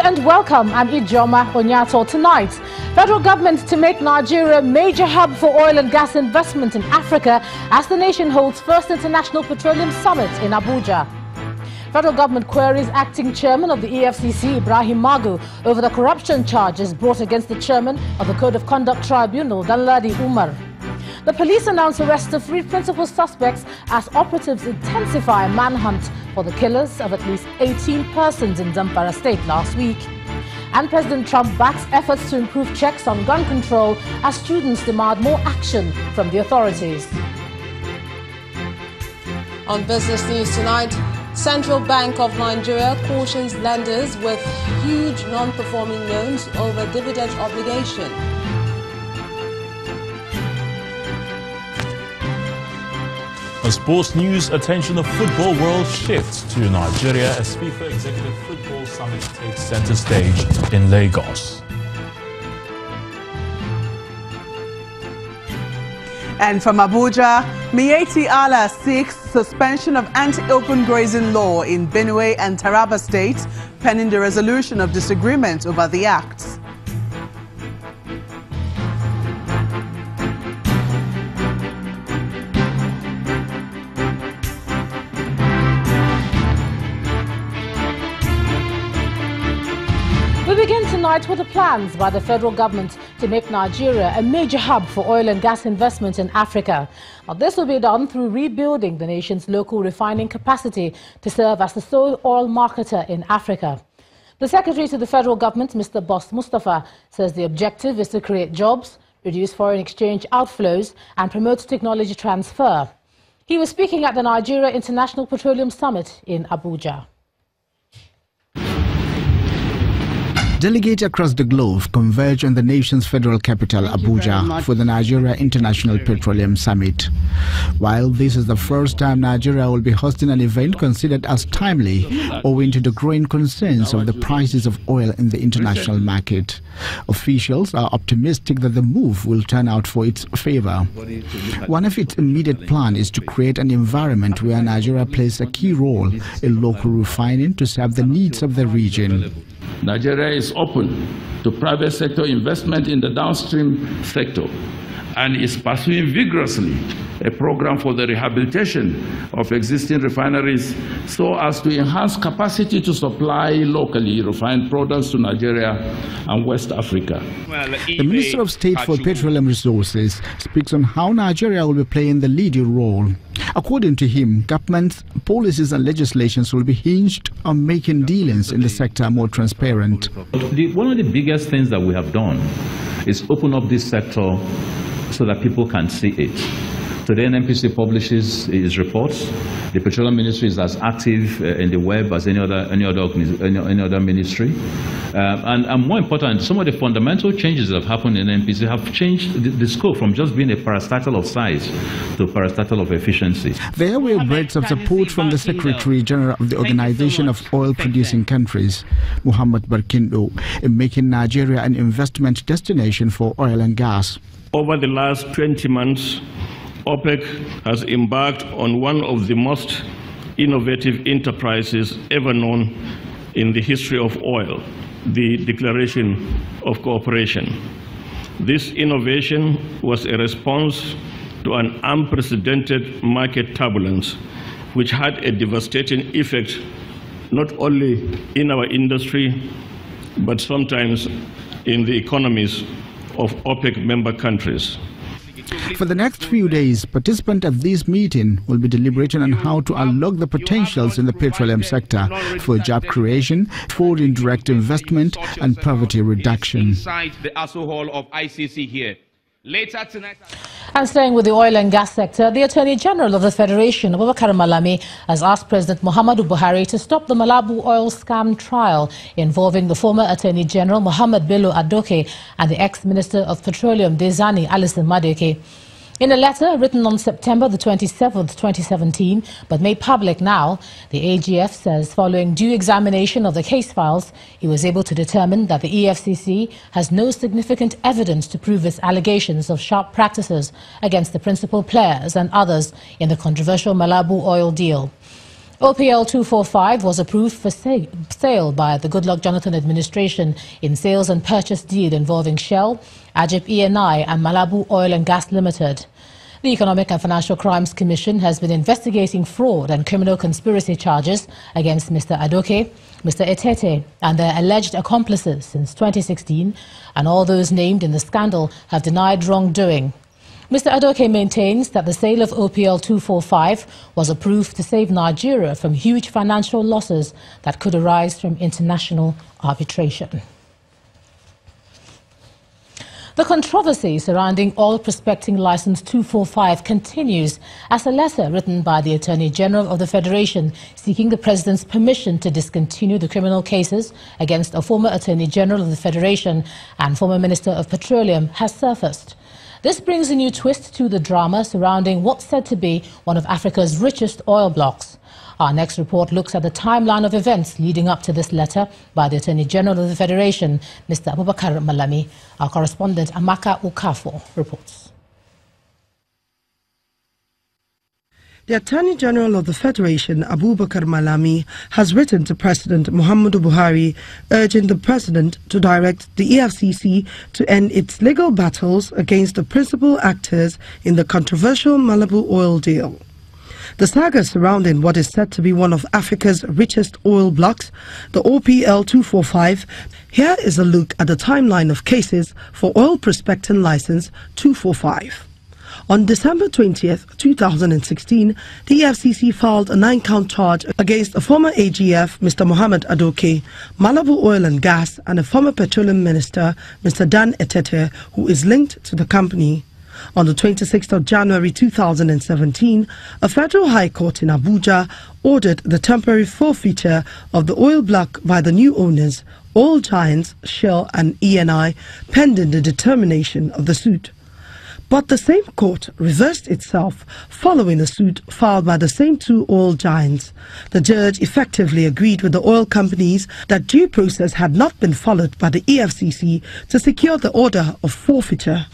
and welcome. I'm Ijoma Onyato. Tonight, federal government to make Nigeria a major hub for oil and gas investment in Africa as the nation holds first International Petroleum Summit in Abuja. Federal government queries acting chairman of the EFCC, Ibrahim Magu, over the corruption charges brought against the chairman of the Code of Conduct Tribunal, Danladi Umar. The police announced arrests of 3 principal suspects as operatives intensify manhunt for the killers of at least 18 persons in Zamfara state last week. And President Trump backs efforts to improve checks on gun control as students demand more action from the authorities. On business news tonight, Central Bank of Nigeria cautions lenders with huge non-performing loans over dividend obligation. On sports news, attention of football world shifts to Nigeria as FIFA Executive Football Summit takes center stage in Lagos. And from Abuja, Miyetti Allah seeks suspension of anti-open grazing law in Benue and Taraba states, pending the resolution of disagreement over the acts. We begin tonight with the plans by the federal government to make Nigeria a major hub for oil and gas investment in Africa. Now, this will be done through rebuilding the nation's local refining capacity to serve as the sole oil marketer in Africa. The Secretary to the federal government, Mr. Boss Mustafa, says the objective is to create jobs, reduce foreign exchange outflows and promote technology transfer. He was speaking at the Nigeria International Petroleum Summit in Abuja. Delegates across the globe converge on the nation's federal capital, Abuja, for the Nigeria International Petroleum Summit. While this is the first time Nigeria will be hosting an event considered as timely, owing to the growing concerns of the prices of oil in the international market, officials are optimistic that the move will turn out for its favor. One of its immediate plans is to create an environment where Nigeria plays a key role in local refining to serve the needs of the region. Nigeria is open to private sector investment in the downstream sector and is pursuing vigorously a program for the rehabilitation of existing refineries so as to enhance capacity to supply locally refined products to Nigeria and West Africa. The Minister of State for Petroleum Resources speaks on how Nigeria will be playing the leading role. According to him, government's policies and legislations will be hinged on making dealings in the sector more transparent. One of the biggest things that we have done is open up this sector so that people can see it. Today, NNPC publishes its reports. The Petroleum Ministry is as active in the web as any other ministry. And more important, some of the fundamental changes that have happened in NNPC have changed the scope from just being a parastatal of size to a parastatal of efficiency. There were breadth of support from the Secretary General of the Organization of Oil-Producing Countries, Muhammad Barkindo, in making Nigeria an investment destination for oil and gas. Over the last 20 months, OPEC has embarked on one of the most innovative enterprises ever known in the history of oil, the Declaration of Cooperation. This innovation was a response to an unprecedented market turbulence, which had a devastating effect not only in our industry, but sometimes in the economies of OPEC member countries. For the next few days, participants at this meeting will be deliberating on how to unlock the potentials in the petroleum sector for job creation, foreign direct investment and poverty reduction. And staying with the oil and gas sector, the Attorney General of the Federation, Abubakar Malami, has asked President Muhammadu Buhari to stop the Malabu oil scam trial involving the former Attorney General Muhammad Bello Adegoke and the ex-Minister of Petroleum, Dezani Alison-Madueke. In a letter written on September the 27th, 2017, but made public now, the AGF says following due examination of the case files, he was able to determine that the EFCC has no significant evidence to prove its allegations of sharp practices against the principal players and others in the controversial Malabu oil deal. OPL 245 was approved for sale by the Goodluck Jonathan administration in sales and purchase deal involving Shell, AGF ENI and Malabu Oil and Gas Limited. The Economic and Financial Crimes Commission has been investigating fraud and criminal conspiracy charges against Mr. Adegoke, Mr. Etete and their alleged accomplices since 2016, and all those named in the scandal have denied wrongdoing. Mr. Adegoke maintains that the sale of OPL 245 was approved to save Nigeria from huge financial losses that could arise from international arbitration. The controversy surrounding Oil Prospecting License 245 continues as a letter written by the Attorney General of the Federation seeking the President's permission to discontinue the criminal cases against a former Attorney General of the Federation and former Minister of Petroleum has surfaced. This brings a new twist to the drama surrounding what's said to be one of Africa's richest oil blocks. Our next report looks at the timeline of events leading up to this letter by the Attorney General of the Federation, Mr. Abubakar Malami. Our correspondent Amaka Ukafo reports. The Attorney General of the Federation, Abubakar Malami, has written to President Muhammadu Buhari urging the President to direct the EFCC to end its legal battles against the principal actors in the controversial Malabu oil deal. The saga surrounding what is said to be one of Africa's richest oil blocks, the OPL 245, here is a look at the timeline of cases for Oil Prospecting License 245. On December 20th, 2016, the EFCC filed a 9-count charge against a former AGF, Mr. Mohamed Adegoke, Malabu Oil and Gas, and a former Petroleum Minister, Mr. Dan Etete, who is linked to the company. On the 26th of January 2017, a federal high court in Abuja ordered the temporary forfeiture of the oil block by the new owners, oil giants Shell and ENI, pending the determination of the suit. But the same court reversed itself following a suit filed by the same two oil giants. The judge effectively agreed with the oil companies that due process had not been followed by the EFCC to secure the order of forfeiture.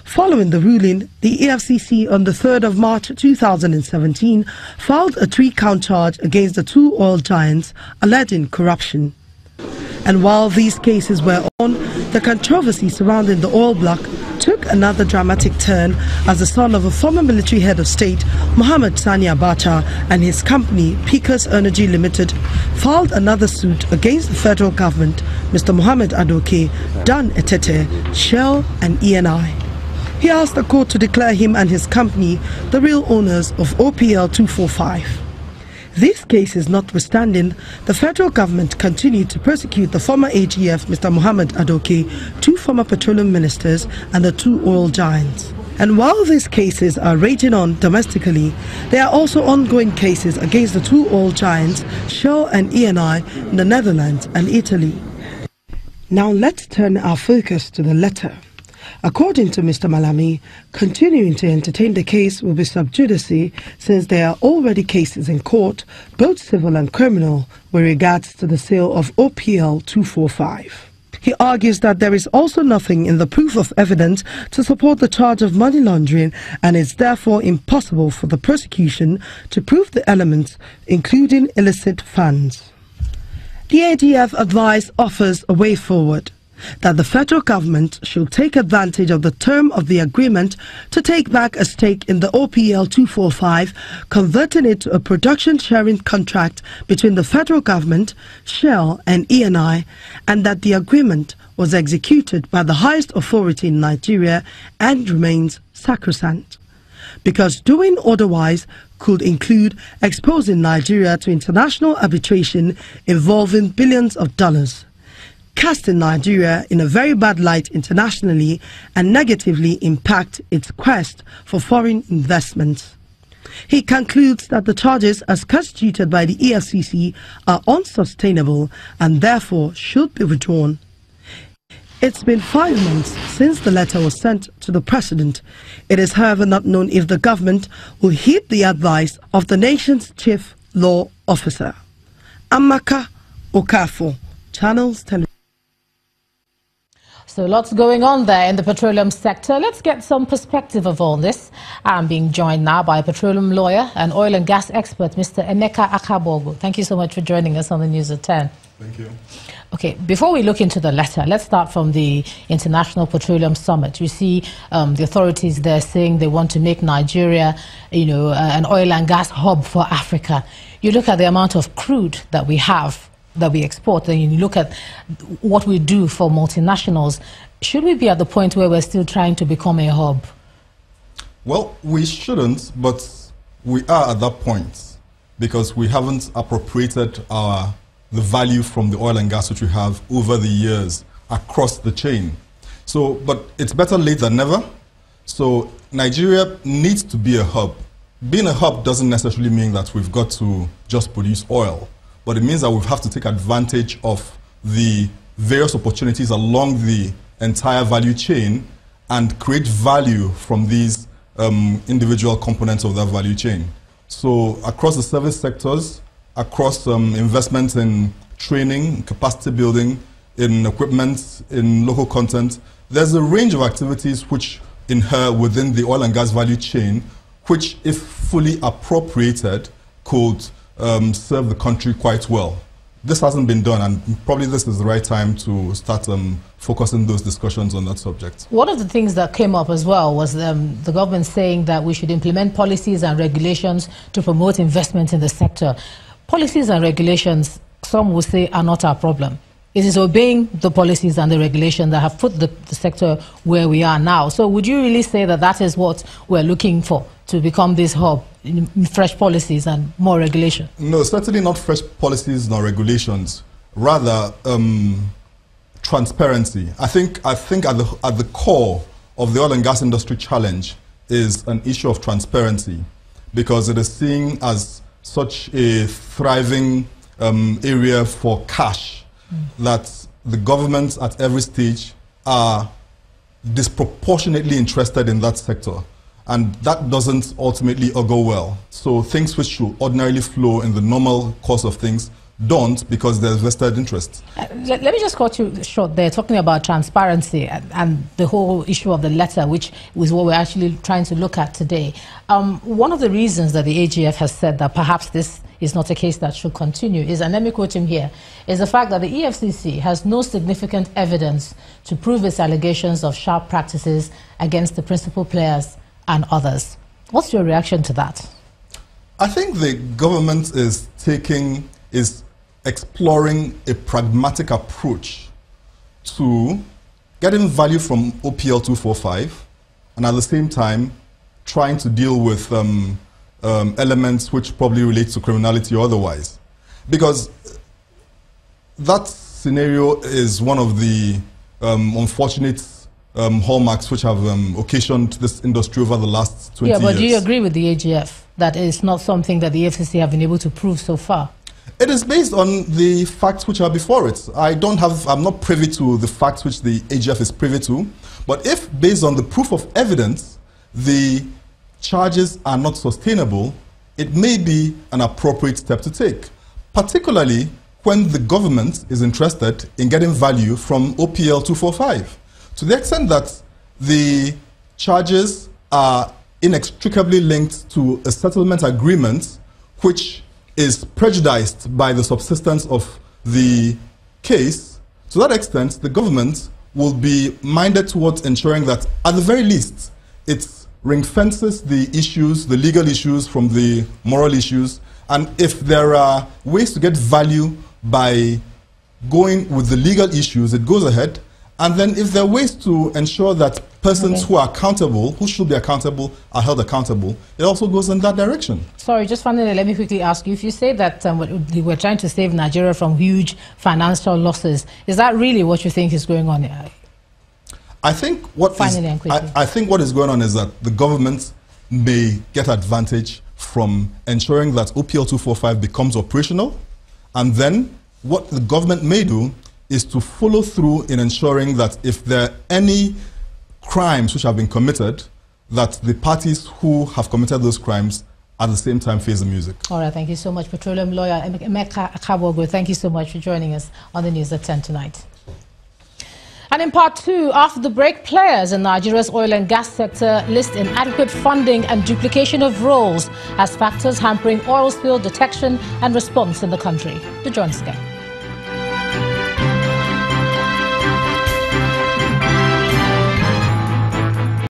Following the ruling, the EFCC on the 3rd of March 2017 filed a 3-count charge against the two oil giants alleging corruption. And while these cases were on, the controversy surrounding the oil block took another dramatic turn as the son of a former military head of state, Mohamed Sani Abacha, and his company, Picos Energy Limited, filed another suit against the federal government, Mr. Mohamed Adegoke, Dan Etete, Shell and ENI. He asked the court to declare him and his company the real owners of OPL 245. These cases notwithstanding, the federal government continued to persecute the former AGF, Mr. Mohamed Adegoke, 2 former petroleum ministers and the 2 oil giants. And while these cases are raging on domestically, there are also ongoing cases against the 2 oil giants, Shell and ENI, in the Netherlands and Italy. Now let's turn our focus to the letter. According to Mr. Malami, continuing to entertain the case will be sub judice since there are already cases in court, both civil and criminal, with regards to the sale of OPL 245. He argues that there is also nothing in the proof of evidence to support the charge of money laundering and it's therefore impossible for the prosecution to prove the elements, including illicit funds. The AGF advice offers a way forward, that the federal government should take advantage of the term of the agreement to take back a stake in the OPL 245, converting it to a production sharing contract between the federal government, Shell and ENI, and that the agreement was executed by the highest authority in Nigeria and remains sacrosanct. Because doing otherwise could include exposing Nigeria to international arbitration involving billions of dollars, casting Nigeria in a very bad light internationally and negatively impact its quest for foreign investments. He concludes that the charges as constituted by the EFCC are unsustainable and therefore should be withdrawn. It's been 5 months since the letter was sent to the President. It is however not known if the government will heed the advice of the nation's chief law officer. Amaka Ukafo, Channels Television. So lots going on there in the petroleum sector. Let's get some perspective of all this. I'm being joined now by a petroleum lawyer and oil and gas expert, Mr. Emeka Akabogo. Thank you so much for joining us on the News at 10. Thank you. Okay, before we look into the letter, let's start from the International Petroleum Summit. We see the authorities there saying they want to make Nigeria, an oil and gas hub for Africa. You look at the amount of crude that we have, that we export, and you look at what we do for multinationals. Should we be at the point where we're still trying to become a hub? Well, we shouldn't, but we are at that point because we haven't appropriated the value from the oil and gas which we have over the years across the chain. So, but it's better late than never. So Nigeria needs to be a hub. Being a hub doesn't necessarily mean that we've got to just produce oil, but it means that we have to take advantage of the various opportunities along the entire value chain and create value from these individual components of that value chain. So across the service sectors, across investments in training, capacity building, in equipment, in local content, there's a range of activities which inhere within the oil and gas value chain, which, if fully appropriated, could serve the country quite well. This hasn't been done, and probably this is the right time to start focusing those discussions on that subject. One of the things that came up as well was the government saying that we should implement policies and regulations to promote investment in the sector. Policies and regulations, some will say, are not our problem. It is obeying the policies and the regulations that have put the sector where we are now. So would you really say that that is what we're looking for to become this hub, fresh policies and more regulation? No, certainly not fresh policies nor regulations. Rather, transparency. I think at the core of the oil and gas industry challenge is an issue of transparency, because it is seen as such a thriving area for cash that the governments at every stage are disproportionately interested in that sector, and that doesn't ultimately go well. So things which should ordinarily flow in the normal course of things don't, because there's vested interest. Let me just cut you short there, talking about transparency and the whole issue of the letter, which was what we're actually trying to look at today. One of the reasons that the AGF has said that perhaps this is not a case that should continue is, and let me quote him here, is the fact that the EFCC has no significant evidence to prove its allegations of sharp practices against the principal players and others. What's your reaction to that? I think the government is exploring a pragmatic approach to getting value from OPL 245, and at the same time trying to deal with elements which probably relate to criminality or otherwise. Because that scenario is one of the unfortunate hallmarks which have occasioned this industry over the last 20 years. Yeah, but do you agree with the AGF that it's not something that the FCC have been able to prove so far? It is based on the facts which are before it. I'm not privy to the facts which the AGF is privy to, but if based on the proof of evidence, the charges are not sustainable, it may be an appropriate step to take, particularly when the government is interested in getting value from OPL 245. To the extent that the charges are inextricably linked to a settlement agreement which is prejudiced by the subsistence of the case, to that extent, the government will be minded towards ensuring that, at the very least, it ring-fences the issues, the legal issues from the moral issues, and if there are ways to get value by going with the legal issues, it goes ahead. And then if there are ways to ensure that persons who are accountable, who should be accountable, are held accountable, it also goes in that direction. Sorry, just finally, let me quickly ask you, if you say that we're trying to save Nigeria from huge financial losses, is that really what you think is going on here? I think what is going on is that the government may get advantage from ensuring that OPL 245 becomes operational, and then what the government may do is to follow through in ensuring that if there are any crimes which have been committed, that the parties who have committed those crimes at the same time face the music. All right, thank you so much, Petroleum lawyer Emeka Akabogo. Thank you so much for joining us on the News at 10 tonight. And in part 2, after the break, players in Nigeria's oil and gas sector list inadequate funding and duplication of roles as factors hampering oil spill detection and response in the country. The John Scale.